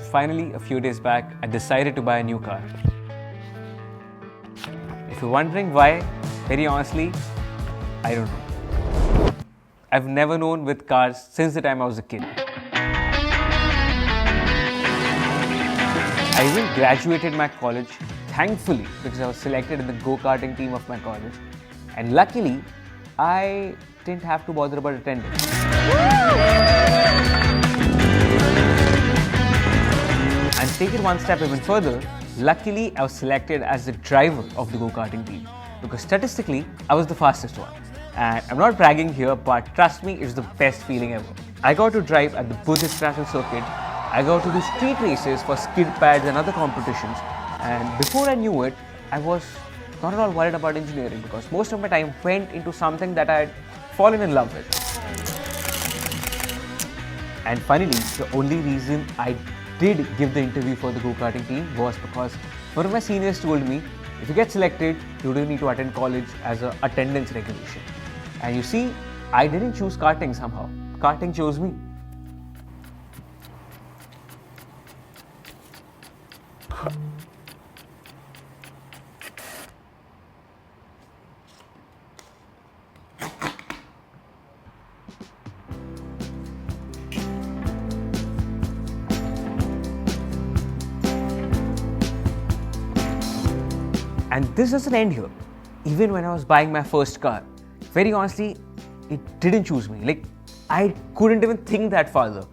finally, a few days back, I decided to buy a new car. If you're wondering why, very honestly, I don't know. I've never known with cars since the time I was a kid. I even graduated my college, thankfully, because I was selected in the go-karting team of my college. And luckily, I didn't have to bother about attendance. And take it one step even further, luckily I was selected as the driver of the go-karting team. Because statistically, I was the fastest one. And I'm not bragging here, but trust me, it's the best feeling ever. I got to drive at the Buddhist International Circuit. I got to do street races for skid pads and other competitions. And before I knew it, I was not at all worried about engineering because most of my time went into something that I had fallen in love with. And finally, the only reason I did give the interview for the go-karting team was because one of my seniors told me, if you get selected, you don't need to attend college as an attendance regulation. And you see, I didn't choose karting somehow. Karting chose me. And this doesn't end here. Even when I was buying my first car, very honestly, it didn't choose me. Like, I couldn't even think that farther.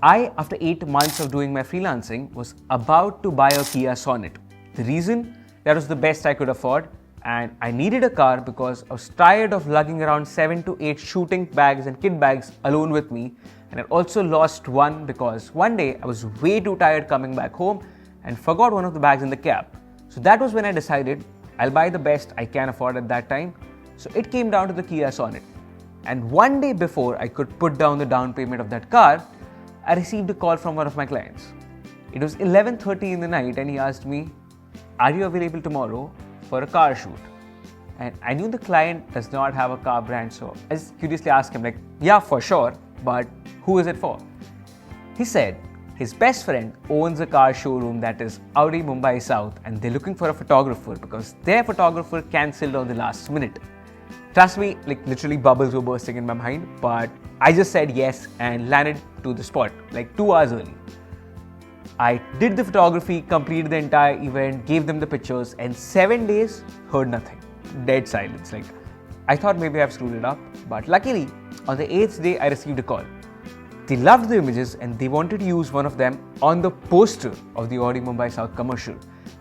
I, after 8 months of doing my freelancing, was about to buy a Kia Sonet. The reason? That was the best I could afford, and I needed a car because I was tired of lugging around 7 to 8 shooting bags and kit bags alone with me, and I also lost one because one day I was way too tired coming back home and forgot one of the bags in the cab. So that was when I decided I'll buy the best I can afford at that time. So it came down to the Kia Sonet. And one day before I could put down the down payment of that car, I received a call from one of my clients. It was 11:30 in the night and he asked me, "Are you available tomorrow for a car shoot?" And I knew the client does not have a car brand, so I just curiously asked him, like, "Yeah, for sure, but who is it for?" He said his best friend owns a car showroom that is Audi Mumbai South, and they're looking for a photographer because their photographer cancelled on the last minute. Trust me, like literally bubbles were bursting in my mind, but I just said yes and landed to the spot like 2 hours early. I did the photography, completed the entire event, gave them the pictures, and 7 days, heard nothing. Dead silence. Like, I thought maybe I've screwed it up, but luckily, on the 8th day, I received a call. They loved the images and they wanted to use one of them on the poster of the Audi Mumbai South commercial.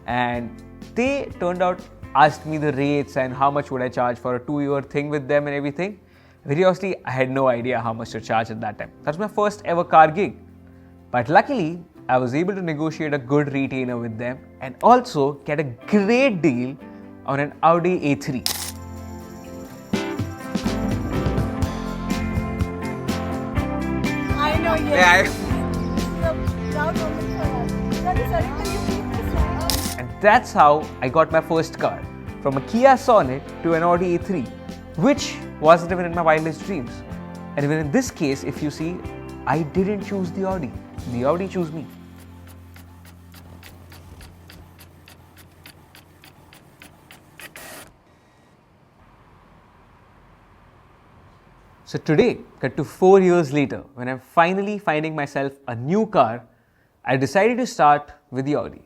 And they turned out, asked me the rates and how much would I charge for a 2-year thing with them and everything. Very honestly, I had no idea how much to charge at that time. That was my first ever car gig. But luckily, I was able to negotiate a good retainer with them and also get a great deal on an Audi A3. I know, yes. This is a proud moment for us. Sorry, can you keep this one? And that's how I got my first car, from a Kia Sonet to an Audi A3, which wasn't even in my wildest dreams. And even in this case, if you see, I didn't choose the Audi chose me. So today, cut to 4 years later, when I'm finally finding myself a new car, I decided to start with the Audi.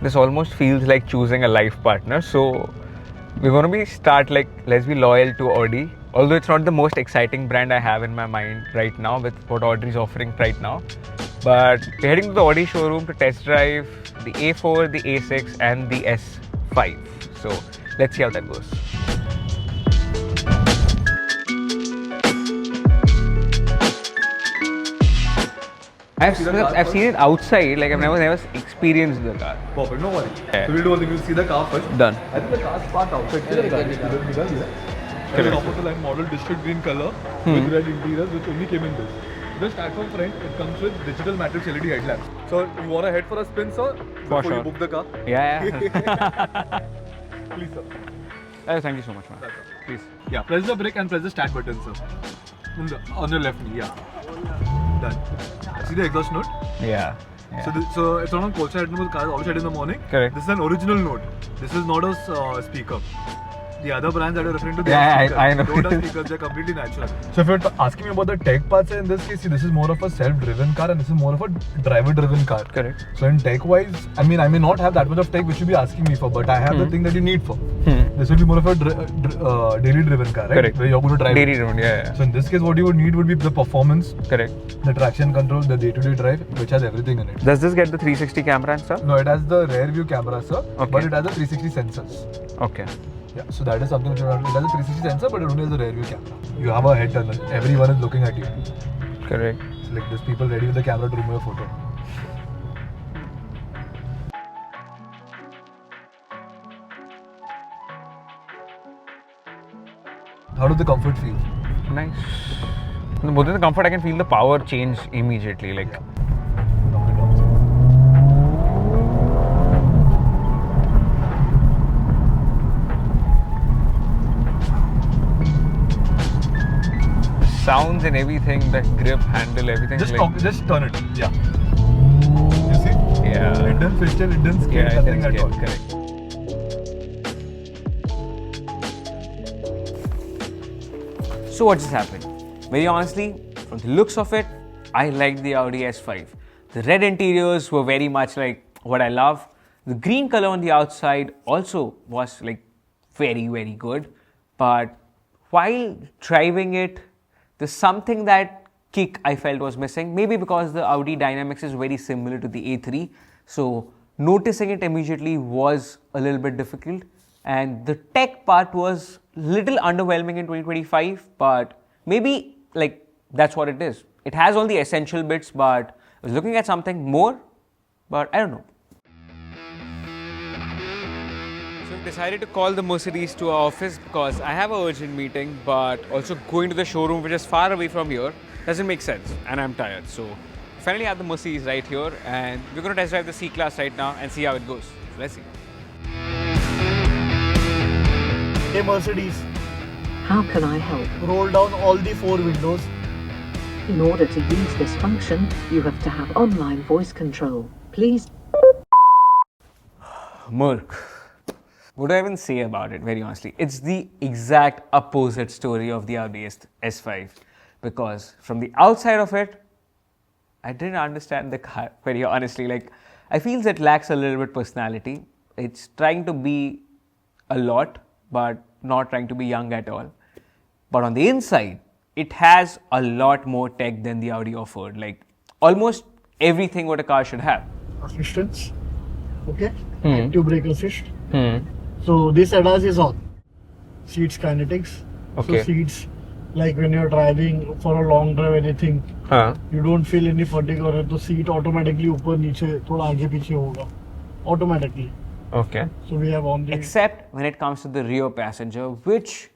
This almost feels like choosing a life partner, so we're going to let's be loyal to Audi. Although it's not the most exciting brand I have in my mind right now with what Audi is offering right now. But we're heading to the Audi showroom to test drive the A4, the A6 and the S5. So let's see how that goes. I've seen it outside, like I've never experienced the car. Perfect, no worry. Yeah. So we'll do one thing, we'll see the car first. Done. I think the car's parked outside. An opposite line model, district green color with red interiors, which only came in this. Just at from front, it comes with digital matrix LED headlamps. So you want to head for a spin, sir? For Before sure. you book the car? Yeah. Please, sir. Thank you so much, man. Please. Yeah, press the brake and press the start button, sir. On your left knee, yeah. Done. See the exhaust note? Yeah. So it's not on cold side, cars all side in the morning. Correct. This is an original note. This is not a speaker. The other brands that you're referring to, they Yeah, have speakers. I know. They don't have speakers, they're completely natural. So if you're asking me about the tech parts, in this case, see, this is more of a self-driven car and this is more of a driver-driven car. Correct. So in tech-wise, I mean, I may not have that much of tech which you'll be asking me for, but I have the thing that you need for. This will be more of a daily-driven car, right? Correct. Where you're going to drive. Daily-driven, yeah. So in this case, what you would need would be the performance, Correct. the traction control, the day-to-day drive, which has everything in it. Does this get the 360 camera and stuff? No, it has the rear view camera, sir, Okay. but it has the 360 sensors. Okay. Yeah, so that is something which you have. It has a 360 sensor, but it only has a rear view camera. You have a head tunnel. Everyone is looking at you. Correct. So like there's people ready with the camera to remove a photo. How does the comfort feel? Nice. More than the comfort, I can feel the power change immediately. Like, sounds and everything, the grip, handle, everything. Just like, just turn it. Yeah. You see? Yeah. It didn't fish it didn't scale Yeah, nothing at all. Correct. So what just happened? Very honestly, from the looks of it, I liked the Audi S5. The red interiors were very much like what I love. The green color on the outside also was like very, very good. But while driving it, there's something that kick I felt was missing. Maybe because the Audi dynamics is very similar to the A3. So noticing it immediately was a little bit difficult. And the tech part was little underwhelming in 2025, but maybe like that's what it is. It has all the essential bits, but I was looking at something more, but I don't know. So we decided to call the Mercedes to our office because I have an urgent meeting, but also going to the showroom, which is far away from here, doesn't make sense, and I'm tired. So finally I have the Mercedes right here, and we're going to test drive the C-Class right now and see how it goes. So let's see. Hey Mercedes, How can I help? roll down all the 4 windows. In order to use this function, you have to have online voice control. Please. Merc. What do I even say about it, very honestly? It's the exact opposite story of the Audi S5. Because from the outside of it, I didn't understand the car, very honestly. Like, I feel it lacks a little bit personality. It's trying to be a lot, but not trying to be young at all. But on the inside, it has a lot more tech than the Audi offered. Like, almost everything what a car should have. Assistance. Okay? Active brake assist. Hmm. So this ADAS is on. Seats kinetics. Okay. So seats, like when you're driving for a long drive, anything, Huh. you don't feel any fatigue or the seat automatically ऊपर नीचे थोड़ा आगे पीछे होगा. Automatically. Okay. So we have on the Except when it comes to the rear passenger, which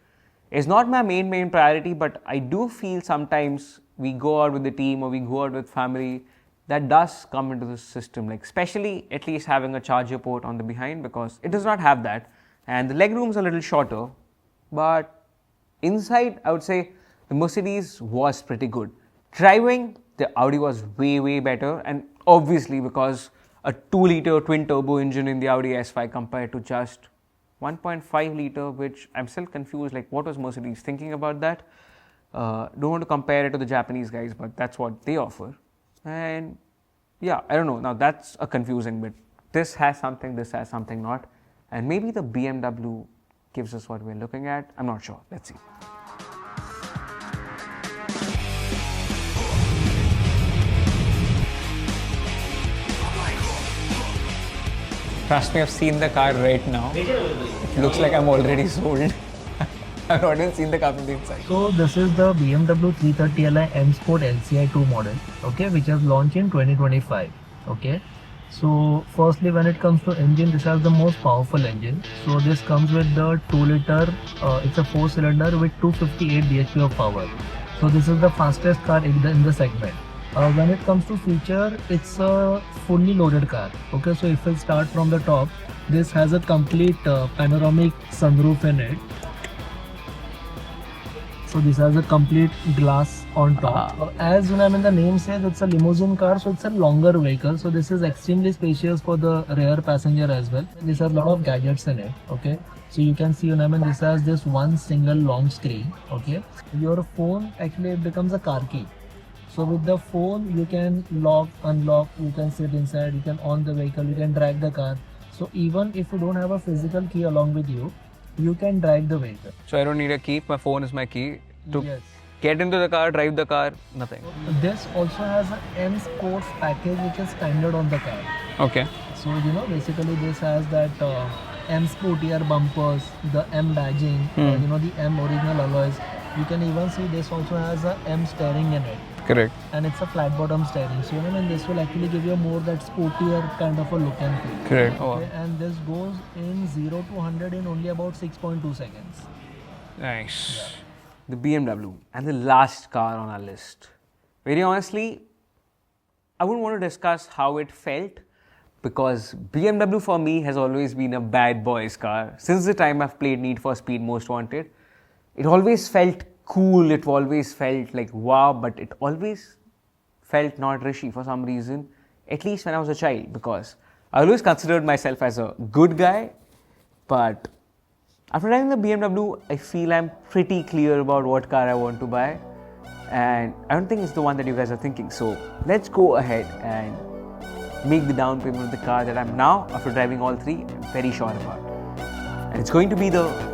is not my main priority, but I do feel sometimes we go out with the team or we go out with family, that does come into the system, like especially at least having a charger port on the behind, because it does not have that, and the leg room's a little shorter, but inside I would say the Mercedes was pretty good. Driving, the Audi was way better, and obviously because a 2-liter twin turbo engine in the Audi S5 compared to just 1.5 liter, which I'm still confused, like what was Mercedes thinking about that? Don't want to compare it to the Japanese guys, but that's what they offer. And yeah, I don't know, now that's a confusing bit. This has something not, and maybe the BMW gives us what we're looking at. I'm not sure, let's see. Trust me, I've seen the car right now. It looks like I'm already sold. I've not even seen the car from the inside. So this is the BMW 330li M Sport LCI2 model, okay, which has launched in 2025, okay. So firstly, when it comes to engine, this has the most powerful engine. So this comes with the 2-liter, it's a 4-cylinder with 258 bhp of power. So this is the fastest car in the segment. When it comes to feature, it's a fully loaded car, okay. So if we start from the top, this has a complete panoramic sunroof in it. So this has a complete glass on top. As you know, I mean, the name says it's a limousine car, so it's a longer vehicle. So this is extremely spacious for the rear passenger as well. This has a lot of gadgets in it. Okay, so you can see, you know, I mean, this has this one single long screen. Okay, your phone actually it becomes a car key. So with the phone, you can lock, unlock, you can sit inside, you can on the vehicle, you can drag the car. So even if you don't have a physical key along with you, you can drive the vehicle. So I don't need a key. My phone is my key to Yes. get into the car, drive the car. Nothing. This also has an M Sports package which is standard on the car. Okay. So you know, basically this has that M Sportier bumpers, the M badging, you know, the M original alloys. You can even see this also has a M steering in it. Correct. And it's a flat bottom steering. So you know, and this will actually give you more that sportier kind of a look and feel. Correct. Okay, and this goes in 0 to 100 in only about 6.2 seconds. Nice. The BMW and the last car on our list. Very honestly, I wouldn't want to discuss how it felt because BMW for me has always been a bad boys car. Since the time I've played Need for Speed Most Wanted, it always felt cool, it always felt like wow, but it always felt not rishy for some reason, at least when I was a child, because I always considered myself as a good guy, but after driving the BMW, I feel I'm pretty clear about what car I want to buy, and I don't think it's the one that you guys are thinking. So let's go ahead and make the down payment of the car that I'm now, after driving all three, I'm very sure about. And it's going to be the